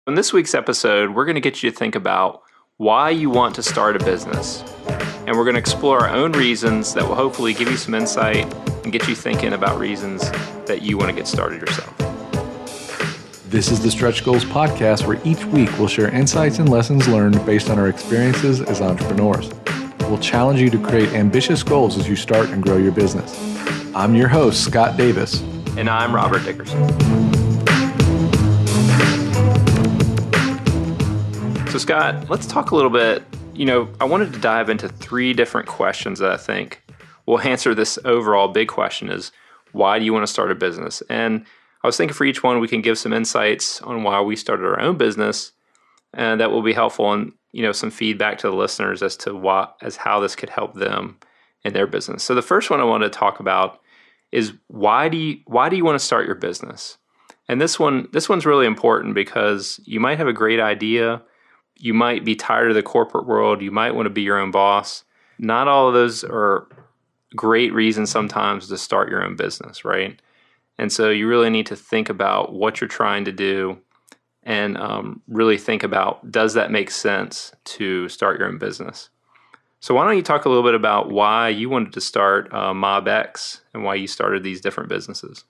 In this week's episode, we're going to get you to think about why you want to start a business. And we're going to explore our own reasons that will hopefully give you some insight and get you thinking about reasons that you want to get started yourself. This is the Stretch Goals podcast, where each week we'll share insights and lessons learned based on our experiences as entrepreneurs. We'll challenge you to create ambitious goals as you start and grow your business. I'm your host, Scott Davis. And I'm Robert Dickerson. So Scott, let's talk a little bit. I wanted to dive into three different questions that I think will answer this overall big question is, why do you want to start a business? And I was thinking for each one, we can give some insights on why we started our own business, and that will be helpful and, some feedback to the listeners as to how this could help them in their business. So the first one I want to talk about is why do you want to start your business? And this one's really important because you might have a great idea. You might be tired of the corporate world. You might want to be your own boss. Not all of those are great reasons sometimes to start your own business, right? And so you really need to think about what you're trying to do and really think about, does that make sense to start your own business? So why don't you talk a little bit about why you wanted to start Mobx and why you started these different businesses?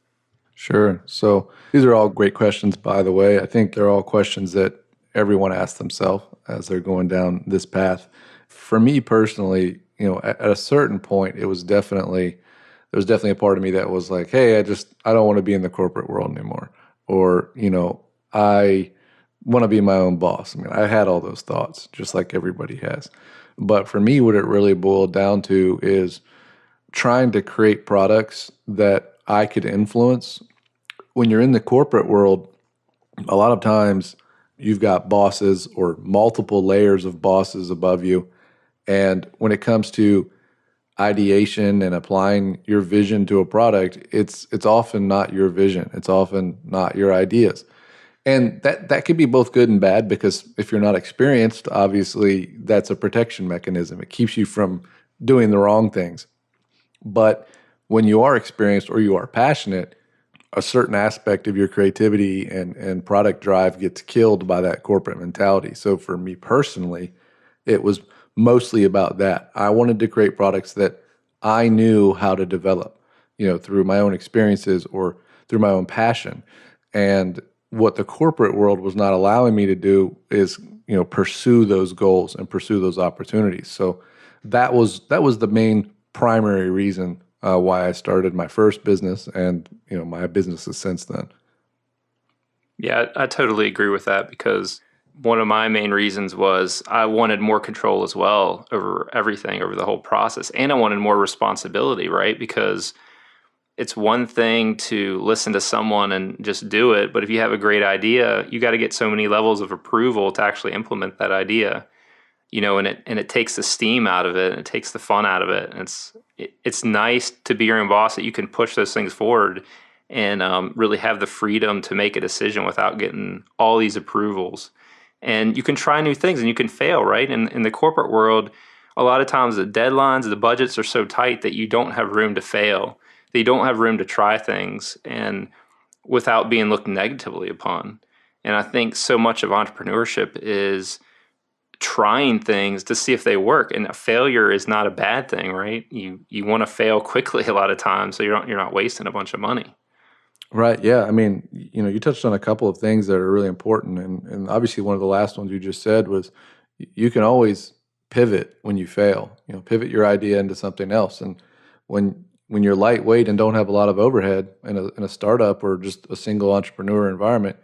Sure. So these are all great questions, by the way. I think they're all questions that everyone asks themselves as they're going down this path. For me personally, at a certain point, there was definitely a part of me that was like, hey, I don't want to be in the corporate world anymore. Or, I want to be my own boss. I mean, I had all those thoughts, just like everybody has. But for me, what it really boiled down to is trying to create products that I could influence. When you're in the corporate world, a lot of times you've got bosses or multiple layers of bosses above you. And when it comes to ideation and applying your vision to a product, it's often not your vision. It's often not your ideas. And that could be both good and bad, because if you're not experienced, obviously that's a protection mechanism. It keeps you from doing the wrong things. But when you are experienced or you are passionate, a certain aspect of your creativity and product drive gets killed by that corporate mentality. So for me personally, it was mostly about that. I wanted to create products that I knew how to develop, through my own experiences or through my own passion. And what the corporate world was not allowing me to do is, pursue those goals and pursue those opportunities. So that was the main primary reason why I started my first business and, my businesses since then. Yeah, I totally agree with that, because one of my main reasons was I wanted more control as well over everything, over the whole process. And I wanted more responsibility, right? Because it's one thing to listen to someone and just do it. But if you have a great idea, you got to get so many levels of approval to actually implement that idea. And it takes the steam out of it, and it takes the fun out of it. And it's nice to be your own boss, that you can push those things forward and really have the freedom to make a decision without getting all these approvals. And you can try new things and you can fail, right? In the corporate world, a lot of times the deadlines, the budgets are so tight that you don't have room to fail. That you don't have room to try things and without being looked negatively upon. And I think so much of entrepreneurship is trying things to see if they work, and a failure is not a bad thing, right? You want to fail quickly a lot of times, so you're not wasting a bunch of money. Right. Yeah. I mean, you touched on a couple of things that are really important, and obviously one of the last ones you just said was you can always pivot when you fail. Pivot your idea into something else, and when you're lightweight and don't have a lot of overhead in a startup or just a single entrepreneur environment,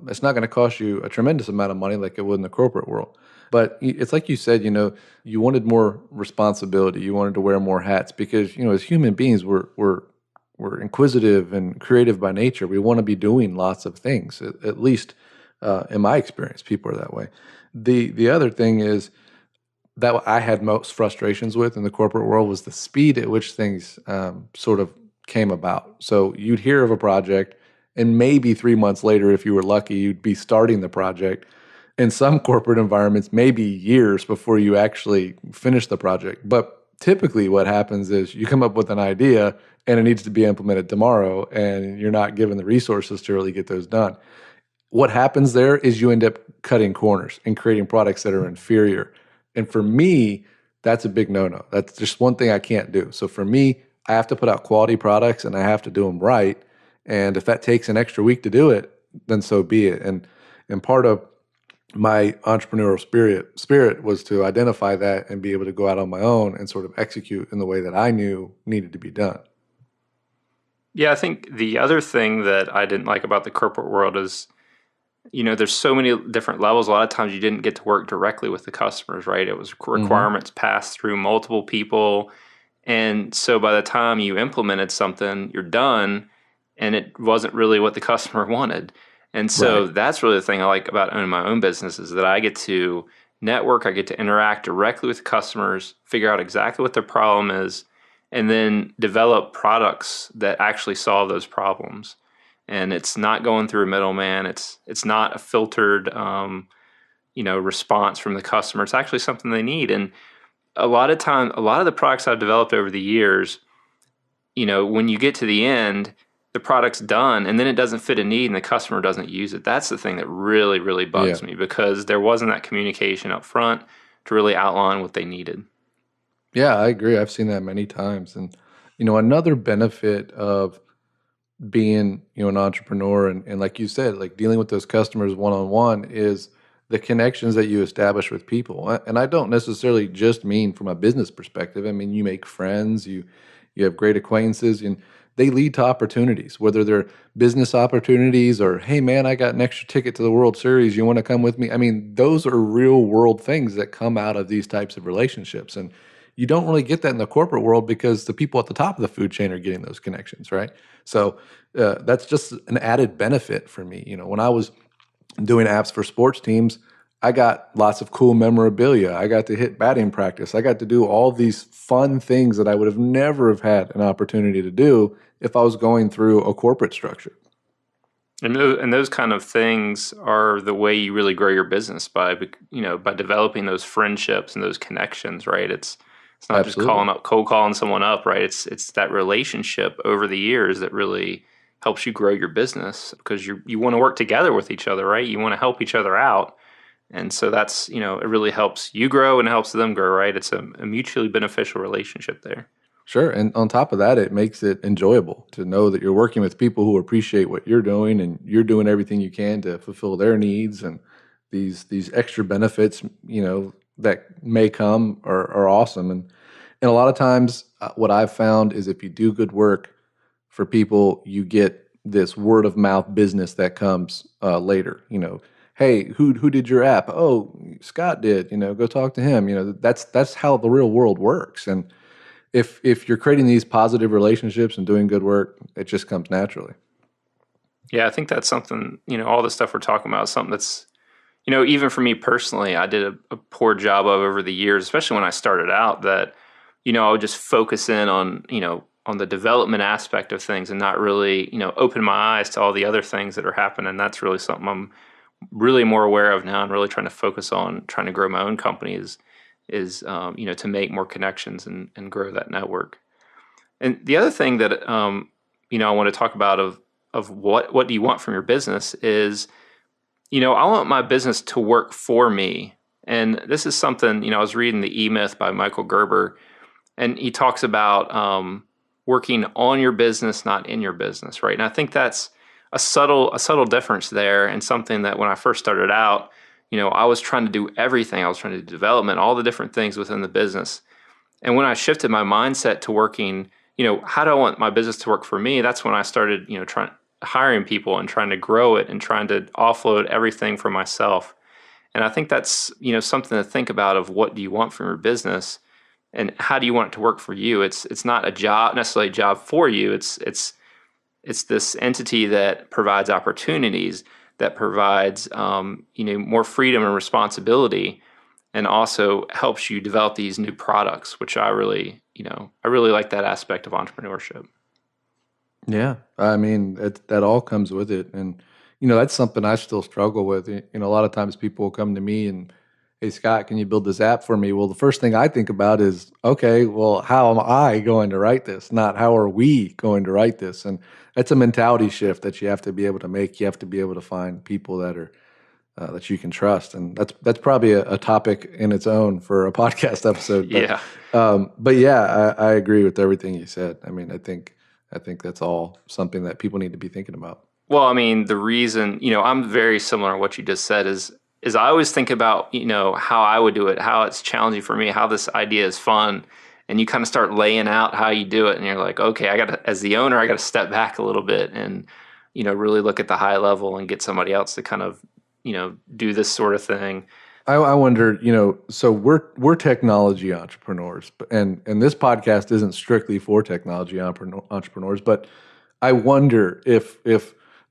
it's not going to cost you a tremendous amount of money like it would in the corporate world. But it's like you said, you wanted more responsibility. You wanted to wear more hats because, as human beings, we're inquisitive and creative by nature. We want to be doing lots of things. At least in my experience, people are that way. The other thing is that I had most frustrations with in the corporate world was the speed at which things sort of came about. So you'd hear of a project, and maybe 3 months later, if you were lucky, you'd be starting the project. In some corporate environments, maybe years before you actually finish the project. But typically what happens is you come up with an idea and it needs to be implemented tomorrow, and you're not given the resources to really get those done. what happens there is you end up cutting corners and creating products that are inferior. And for me, that's a big no-no. That's just one thing I can't do. So for me, I have to put out quality products and I have to do them right. And if that takes an extra week to do it, then so be it. And part of my entrepreneurial spirit was to identify that and be able to go out on my own and sort of execute in the way that I knew needed to be done. Yeah, I think the other thing that I didn't like about the corporate world is, there's so many different levels. A lot of times you didn't get to work directly with the customers, right? It was Hmm. requirements passed through multiple people. And so by the time you implemented something, you're done, and it wasn't really what the customer wanted. And Right. so that's really the thing I like about owning my own business is that I get to network, I get to interact directly with customers, figure out exactly what their problem is, and then develop products that actually solve those problems. And it's not going through a middleman. It's not a filtered response from the customer. It's actually something they need. And a lot of the products I've developed over the years, when you get to the end, the product's done and then it doesn't fit a need and the customer doesn't use it. That's the thing that really, really Yeah. bugs me because there wasn't that communication up front to really outline what they needed. Yeah, I agree. I've seen that many times. And, another benefit of being, an entrepreneur and like you said, like dealing with those customers one on one is the connections that you establish with people. And I don't necessarily just mean from a business perspective. I mean, you make friends, you have great acquaintances, and they lead to opportunities, whether they're business opportunities or, hey man, I got an extra ticket to the World Series. You want to come with me? I mean, those are real world things that come out of these types of relationships. And you don't really get that in the corporate world because the people at the top of the food chain are getting those connections, right? So that's just an added benefit for me. When I was doing apps for sports teams, I got lots of cool memorabilia. I got to hit batting practice. I got to do all these fun things that I would have never have had an opportunity to do if I was going through a corporate structure. And those kind of things are the way you really grow your business by developing those friendships and those connections, right? It's not just Absolutely. cold calling someone up, right? It's that relationship over the years that really helps you grow your business because you want to work together with each other, right? You want to help each other out. And so that's, it really helps you grow and it helps them grow, right? It's a mutually beneficial relationship there. Sure. And on top of that, it makes it enjoyable to know that you're working with people who appreciate what you're doing and you're doing everything you can to fulfill their needs. And these extra benefits, that may come are awesome. And a lot of times, what I've found is if you do good work for people, you get this word of mouth business that comes later. Hey, who did your app? Oh, Scott did. Go talk to him. That's how the real world works. And if you're creating these positive relationships and doing good work, it just comes naturally. Yeah, I think that's something, all the stuff we're talking about is something that's, even for me personally, I did a poor job of over the years, especially when I started out, that, I would just focus in on, on the development aspect of things and not really, open my eyes to all the other things that are happening. That's really something I'm really more aware of now and really trying to focus on trying to grow my own company is to make more connections and grow that network. And the other thing that I want to talk about of what do you want from your business is, I want my business to work for me. And this is something, I was reading the E Myth by Michael Gerber, and he talks about working on your business, not in your business, right? And I think that's a subtle difference there, and something that when I first started out, I was trying to do everything. I was trying to do development, all the different things within the business. And when I shifted my mindset to working, how do I want my business to work for me? That's when I started, trying hiring people and trying to grow it and trying to offload everything for myself. And I think that's, something to think about of what do you want from your business and how do you want it to work for you? It's not a job necessarily a job for you. It's this entity that provides opportunities, that provides more freedom and responsibility, and also helps you develop these new products, which I really like that aspect of entrepreneurship. Yeah, I mean that all comes with it, and that's something I still struggle with. A lot of times people will come to me hey, Scott, can you build this app for me? Well, the first thing I think about is, okay, well, how am I going to write this? Not how are we going to write this? And that's a mentality shift that you have to be able to make. You have to be able to find people that are that you can trust, and that's probably a topic in its own for a podcast episode. Yeah. But yeah, I agree with everything you said. I mean, I think that's all something that people need to be thinking about. Well, I mean, the reason, I'm very similar to what you just said is I always think about, how I would do it, how it's challenging for me, how this idea is fun. And you kind of start laying out how you do it. And you're like, okay, as the owner, I got to step back a little bit and, really look at the high level and get somebody else to kind of, do this sort of thing. I wonder, so we're technology entrepreneurs, and this podcast isn't strictly for technology entrepreneurs, but I wonder if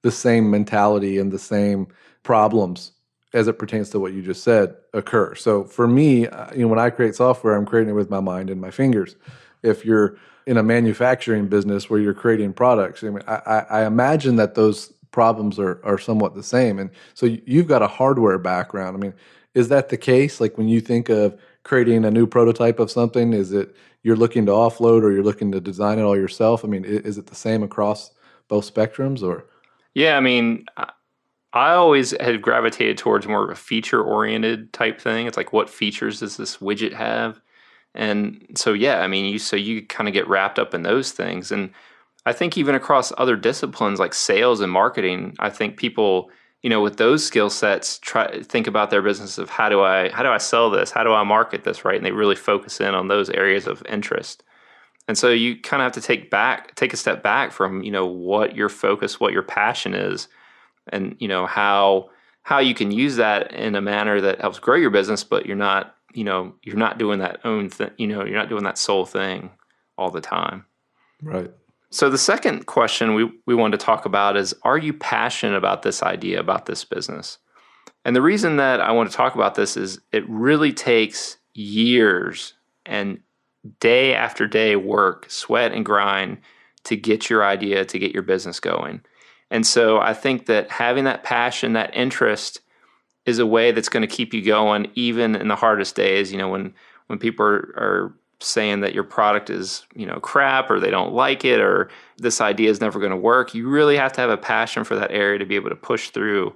the same mentality and the same problems as it pertains to what you just said occur. So for me, when I create software, I'm creating it with my mind and my fingers. If you're in a manufacturing business where you're creating products, I mean, I imagine that those problems are somewhat the same. And so you've got a hardware background. I mean, is that the case? Like when you think of creating a new prototype of something, is it you're looking to offload or you're looking to design it all yourself? I mean, is it the same across both spectrums or? Yeah, I mean, I always had gravitated towards more of a feature oriented type thing. It's like, what features does this widget have? And so, yeah, I mean, you kind of get wrapped up in those things. And I think even across other disciplines like sales and marketing, I think people, with those skill sets, think about their business of how do I sell this? How do I market this, right? And they really focus in on those areas of interest. And so you kind of have to take a step back from, what your focus, what your passion is, and how you can use that in a manner that helps grow your business, but you're not doing that own thing, you're not doing that sole thing all the time. Right. So the second question we wanted to talk about is, are you passionate about this idea, about this business? And the reason that I want to talk about this is it really takes years and day after day work, sweat and grind to get your idea, to get your business going. And so I think that having that passion, that interest is a way that's going to keep you going even in the hardest days, when people are saying that your product is, crap, or they don't like it, or this idea is never going to work. You really have to have a passion for that area to be able to push through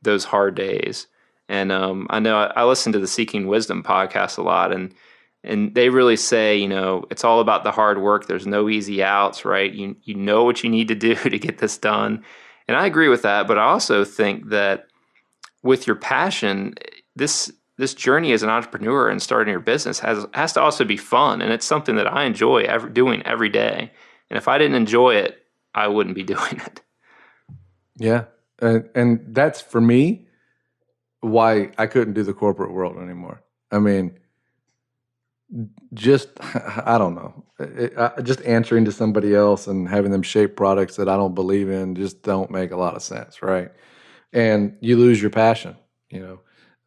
those hard days. And I know I listen to the Seeking Wisdom podcast a lot, and they really say, it's all about the hard work. There's no easy outs, right? You know what you need to do to get this done. And I agree with that, but I also think that with your passion, this journey as an entrepreneur and starting your business has to also be fun, and it's something that I enjoy doing every day. And if I didn't enjoy it, I wouldn't be doing it. Yeah, and that's for me why I couldn't do the corporate world anymore. I mean, just I don't know, just answering to somebody else and having them shape products that I don't believe in just don't make a lot of sense, right? And you lose your passion,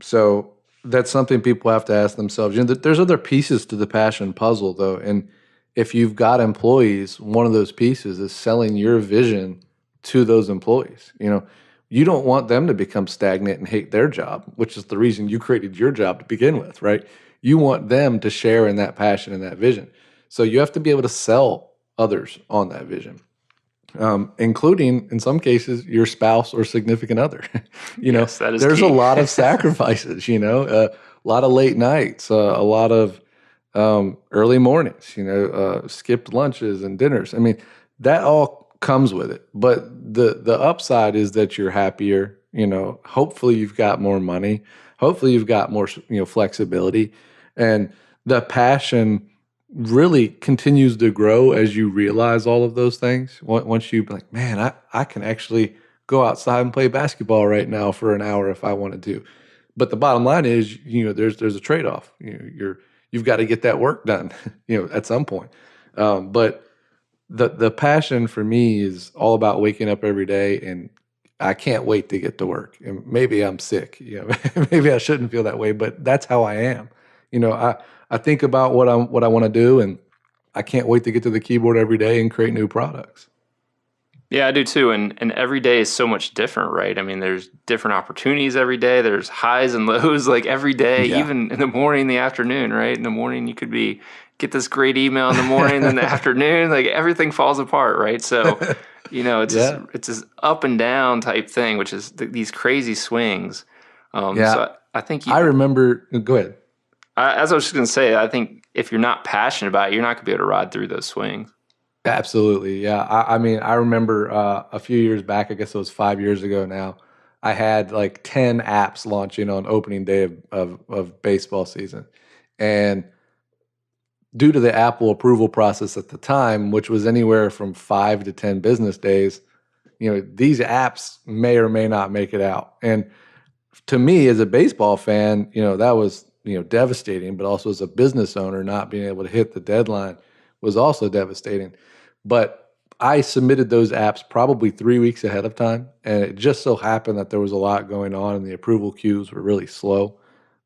So that's something people have to ask themselves. There's other pieces to the passion puzzle, though, and if you've got employees, one of those pieces is selling your vision to those employees. You don't want them to become stagnant and hate their job, which is the reason you created your job to begin with, right? You want them to share in that passion and that vision. So you have to be able to sell others on that vision. Including in some cases your spouse or significant other. Yes, that is There's key. a lot of sacrifices. A lot of late nights, a lot of early mornings. Skipped lunches and dinners. I mean, that all comes with it. But the upside is that you're happier. Hopefully you've got more money. Hopefully you've got more flexibility, and the passion really continues to grow as you realize all of those things. Once you be like, man, I can actually go outside and play basketball right now for an hour if I wanted to. But the bottom line is, there's a trade-off. You've got to get that work done, at some point. But the passion for me is all about waking up every day, and I can't wait to get to work. And maybe I'm sick, maybe I shouldn't feel that way, but that's how I am. I think about what I want to do, and I can't wait to get to the keyboard every day and create new products. Yeah, I do too. And every day is so much different, right? I mean, there's different opportunities every day. There's highs and lows like every day, Yeah. even in the morning, the afternoon, right? In the morning you could be get this great email in the morning, then the afternoon, like everything falls apart, right? So, Yeah. it's this up and down type thing, which is these crazy swings. Yeah. So I think I remember, go ahead. as I was just going to say, I think if you're not passionate about it, you're not going to be able to ride through those swings. Absolutely. Yeah. I mean, I remember a few years back, I guess it was 5 years ago now, I had like 10 apps launching on opening day of baseball season. And due to the Apple approval process at the time, which was anywhere from 5 to 10 business days, these apps may or may not make it out. And to me, as a baseball fan, that was, devastating, but also as a business owner, not being able to hit the deadline was also devastating. But I submitted those apps probably 3 weeks ahead of time. And it just so happened that there was a lot going on and the approval queues were really slow.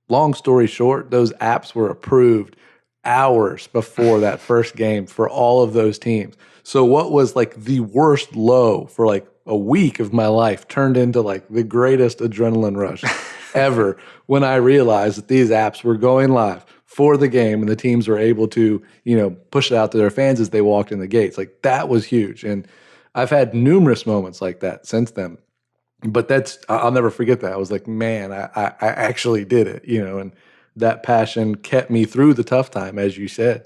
Long story short, those apps were approved hours before that first game for all of those teams. So what was like the worst low for like a week of my life turned into like the greatest adrenaline rush ever when I realized that these apps were going live for the game and the teams were able to, push it out to their fans as they walked in the gates. Like that was huge. And I've had numerous moments like that since then. But I'll never forget that. I was like, man, I actually did it, and that passion kept me through the tough time, as you said.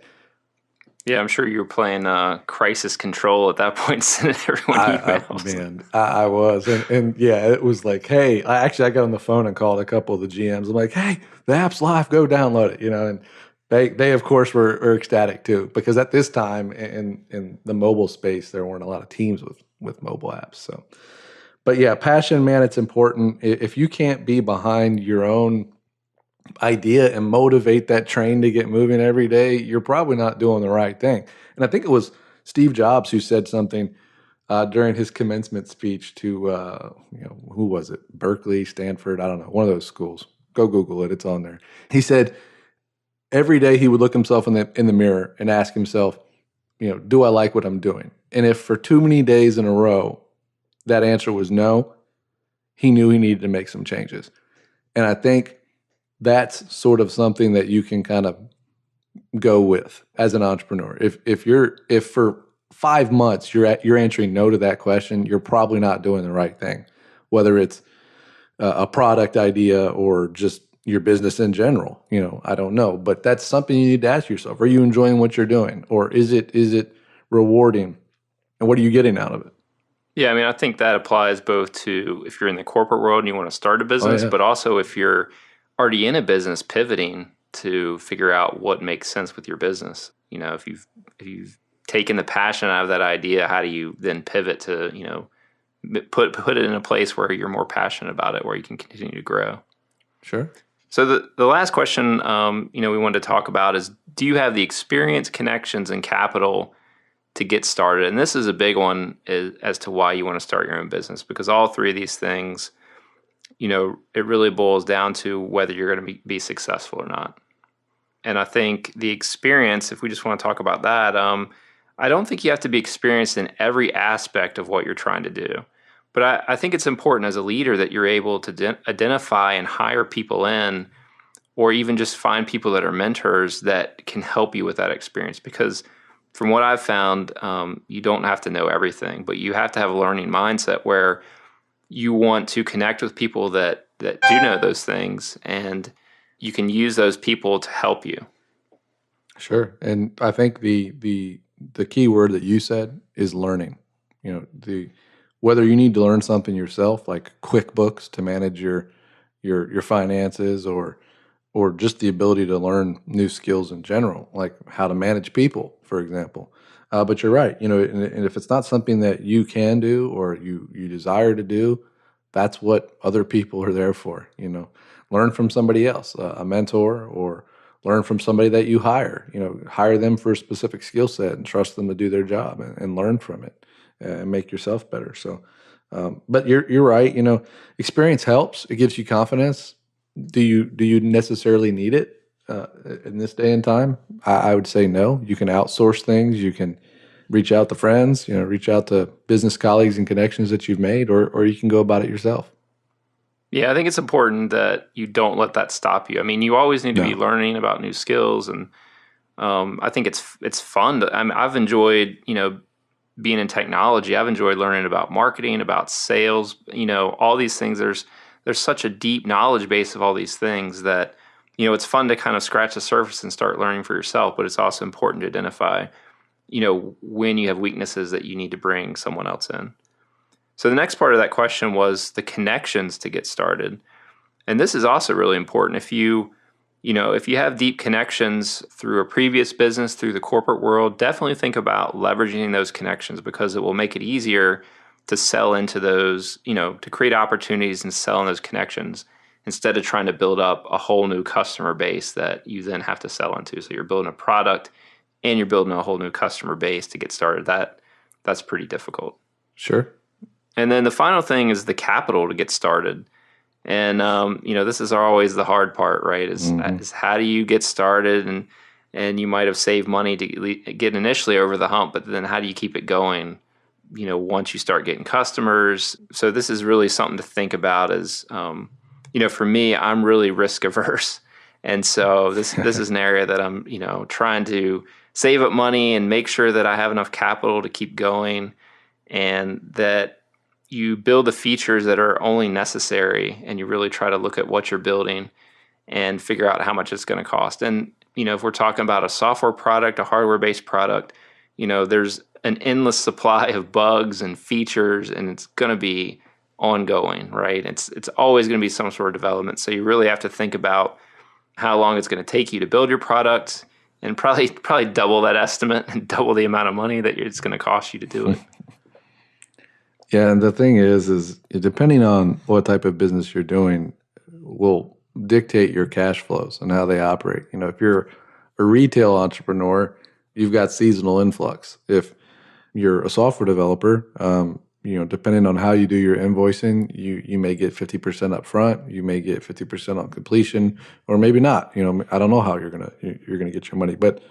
Yeah, I'm sure you were playing crisis control at that point, sending everyone emails. I was, and yeah, it was like, hey, I got on the phone and called a couple of the GMs. I'm like, hey, the app's live, go download it, and they of course were ecstatic too, because at this time in the mobile space, there weren't a lot of teams with mobile apps. So, but yeah, passion, man, it's important. If you can't be behind your own idea and motivate that train to get moving every day, you're probably not doing the right thing. And I think it was Steve Jobs who said something during his commencement speech to, who was it? Berkeley, Stanford, I don't know, one of those schools. Go Google it; it's on there. He said every day he would look himself in the mirror and ask himself, do I like what I'm doing? And if for too many days in a row that answer was no, he knew he needed to make some changes. And I think that's sort of something that you can kind of go with as an entrepreneur. If for 5 months you're answering no to that question, you're probably not doing the right thing, whether it's a product idea or just your business in general. I don't know, but that's something you need to ask yourself. Are you enjoying what you're doing, or is it rewarding, and what are you getting out of it? Yeah, I mean, I think that applies both to if you're in the corporate world and you want to start a Oh business, yeah, but also if you're already in a business pivoting to figure out what makes sense with your business. If you've taken the passion out of that idea, how do you then pivot to, put it in a place where you're more passionate about it, where you can continue to grow. sure. So the last question, we wanted to talk about is, do you have the experience, connections, and capital to get started? And this is a big one as to why you want to start your own business, because all three of these things, it really boils down to whether you're going to be successful or not. And I think the experience, if we just want to talk about that, I don't think you have to be experienced in every aspect of what you're trying to do. But I think it's important as a leader that you're able to identify and hire people in, or even just find people that are mentors that can help you with that experience. Because from what I've found, you don't have to know everything, but you have to have a learning mindset where you want to connect with people that do know those things, and you can use those people to help you. Sure. And I think the key word that you said is learning. The whether you need to learn something yourself, like QuickBooks to manage your finances, or just the ability to learn new skills in general, like how to manage people, for example. But you're right. And if it's not something that you can do or you desire to do, that's what other people are there for. Learn from somebody else, a mentor, or learn from somebody that you hire. Hire them for a specific skill set and trust them to do their job, and learn from it, and make yourself better. So, but you're right. Experience helps. It gives you confidence. Do you necessarily need it in this day and time? I would say no. You can outsource things. You can reach out to friends, reach out to business colleagues and connections that you've made, or you can go about it yourself. Yeah, I think it's important that you don't let that stop you. I mean, you always need to be No. learning about new skills, and I think it's fun. I've enjoyed being in technology. I've enjoyed learning about marketing, about sales. All these things. There's such a deep knowledge base of all these things that it's fun to kind of scratch the surface and start learning for yourself. But it's also important to identify when you have weaknesses that you need to bring someone else in. So the next part of that question was the connections to get started. And this is also really important. If you have deep connections through a previous business, through the corporate world, definitely think about leveraging those connections, because it will make it easier to sell into those, to create opportunities and sell in those connections instead of trying to build up a whole new customer base that you then have to sell into. So you're building a product and you're building a whole new customer base to get started. That's pretty difficult. Sure. And then the final thing is the capital to get started. And this is always the hard part, right? Is how do you get started, and you might have saved money to get initially over the hump, but then how do you keep it going? Once you start getting customers. So this is really something to think about. As for me, I'm really risk averse, and so this is an area that I'm trying to save up money and make sure that I have enough capital to keep going, and that you build the features that are only necessary, and you really try to look at what you're building and figure out how much it's going to cost. And, if we're talking about a software product, a hardware-based product, there's an endless supply of bugs and features, and it's going to be ongoing, right? It's always going to be some sort of development. So you really have to think about how long it's going to take you to build your product, and probably double that estimate and double the amount of money that it's going to cost you to do it. Yeah, and the thing is depending on what type of business you're doing will dictate your cash flows and how they operate. If you're a retail entrepreneur, you've got seasonal influx. If you're a software developer, depending on how you do your invoicing, you may get 50% up front, you may get 50% on completion, or maybe not. I don't know how you're gonna get your money, but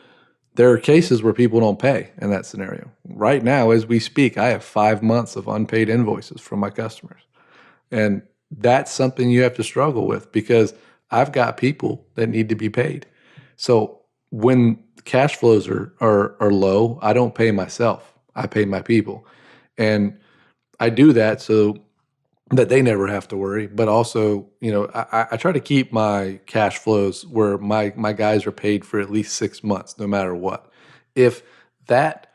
there are cases where people don't pay in that scenario. Right now, as we speak, I have 5 months of unpaid invoices from my customers. And that's something you have to struggle with, because I've got people that need to be paid. So when cash flows are low, I don't pay myself. I pay my people. And I do that so that they never have to worry. But also, I try to keep my cash flows where my guys are paid for at least 6 months, no matter what. If that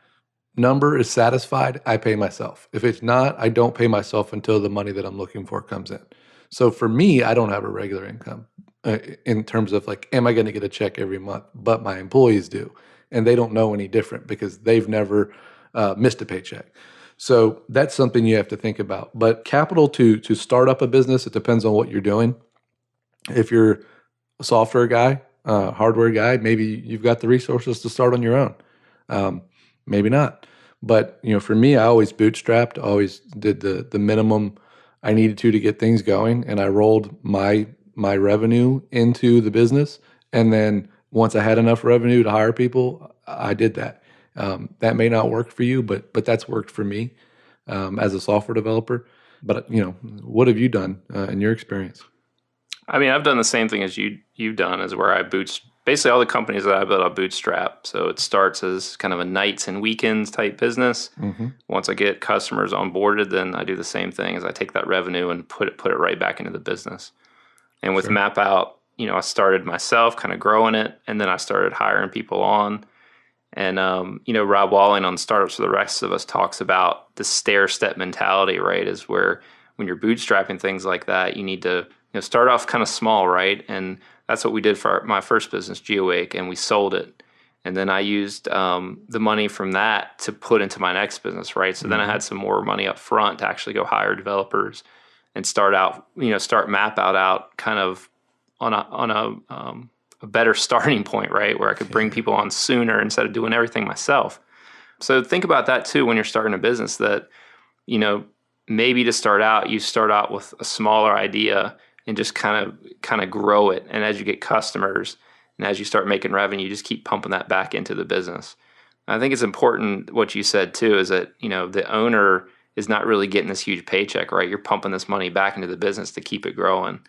number is satisfied, I pay myself. If it's not, I don't pay myself until the money that I'm looking for comes in. So for me, I don't have a regular income in terms of like, am I going to get a check every month? But my employees do. And they don't know any different because they've never missed a paycheck. So that's something you have to think about. But capital to start up a business, it depends on what you're doing. If you're a software guy, hardware guy, maybe you've got the resources to start on your own. Maybe not. But for me, I always bootstrapped, always did the minimum I needed to get things going, and I rolled my revenue into the business. And then once I had enough revenue to hire people, I did that. That may not work for you, but that's worked for me as a software developer. But what have you done in your experience? I mean, I've done the same thing as you've done, is where basically all the companies that I built, I bootstrap. So it starts as kind of a nights and weekends type business. Mm-hmm. Once I get customers onboarded, then I do the same thing, as I take that revenue and put it right back into the business. And with Sure. Map Out, I started myself kind of growing it, and then I started hiring people on. And Rob Walling on Startups for the Rest of Us talks about the stair step mentality, right? Is where when you're bootstrapping things like that, you need to start off kind of small, right? And that's what we did for my first business, GeoWake, and we sold it. And then I used the money from that to put into my next business, right? So then I had some more money up front to actually go hire developers and start Map out kind of on a better starting point, right? Where I could bring people on sooner instead of doing everything myself. So think about that too when you're starting a business, that, maybe to start out, you start out with a smaller idea and just kind of grow it. And as you get customers and as you start making revenue, you just keep pumping that back into the business. I think it's important what you said too, is that, the owner is not really getting this huge paycheck, right? You're pumping this money back into the business to keep it growing.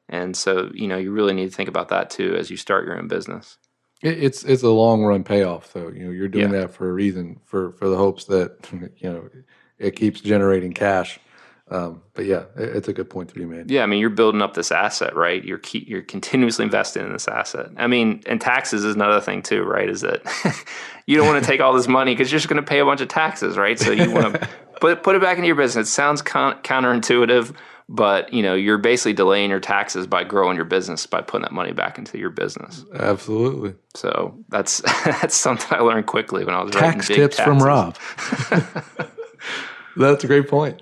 And so, you really need to think about that too as you start your own business. It's a long run payoff, though. You're doing Yeah. that for a reason, for the hopes that it keeps generating cash. But yeah, it's a good point to be made. Yeah, I mean, you're building up this asset, right? You're continuously investing in this asset. I mean, and taxes is another thing too, right? Is that you don't want to take all this money because you're just going to pay a bunch of taxes, right? So you want to put it back into your business. It sounds counterintuitive, but you're basically delaying your taxes by growing your business by putting that money back into your business. Absolutely. So that's something I learned quickly when I was Tax writing big tips taxes. from Rob. That's a great point.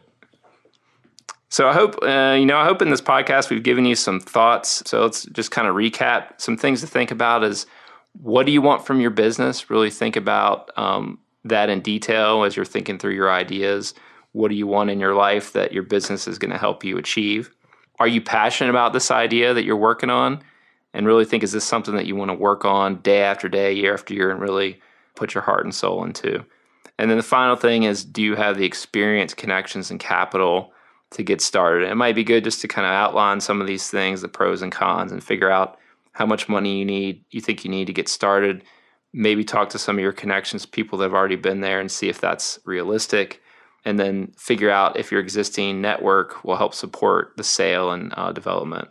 So I hope in this podcast we've given you some thoughts. So let's just kind of recap some things to think about. Is what do you want from your business? Really think about that in detail as you're thinking through your ideas. What do you want in your life that your business is going to help you achieve? Are you passionate about this idea that you're working on? And really think, is this something that you want to work on day after day, year after year, and really put your heart and soul into? And then the final thing is, do you have the experience, connections, and capital to get started? It might be good just to kind of outline some of these things, the pros and cons, and figure out how much money you think you need to get started. Maybe talk to some of your connections, people that have already been there, and see if that's realistic. And then figure out if your existing network will help support the sale and development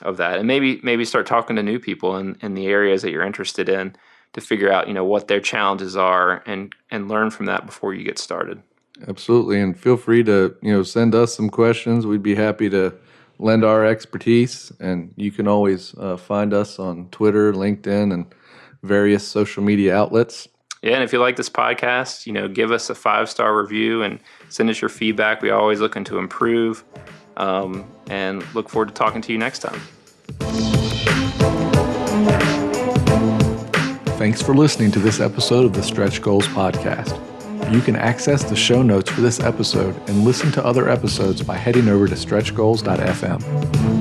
of that. And maybe start talking to new people in the areas that you're interested in to figure out, what their challenges are and learn from that before you get started. Absolutely. And feel free to, send us some questions. We'd be happy to lend our expertise. And you can always find us on Twitter, LinkedIn, and various social media outlets. Yeah, and if you like this podcast, give us a 5-star review and send us your feedback. We always looking to improve, and look forward to talking to you next time. Thanks for listening to this episode of the Stretch Goals Podcast. You can access the show notes for this episode and listen to other episodes by heading over to stretchgoals.fm.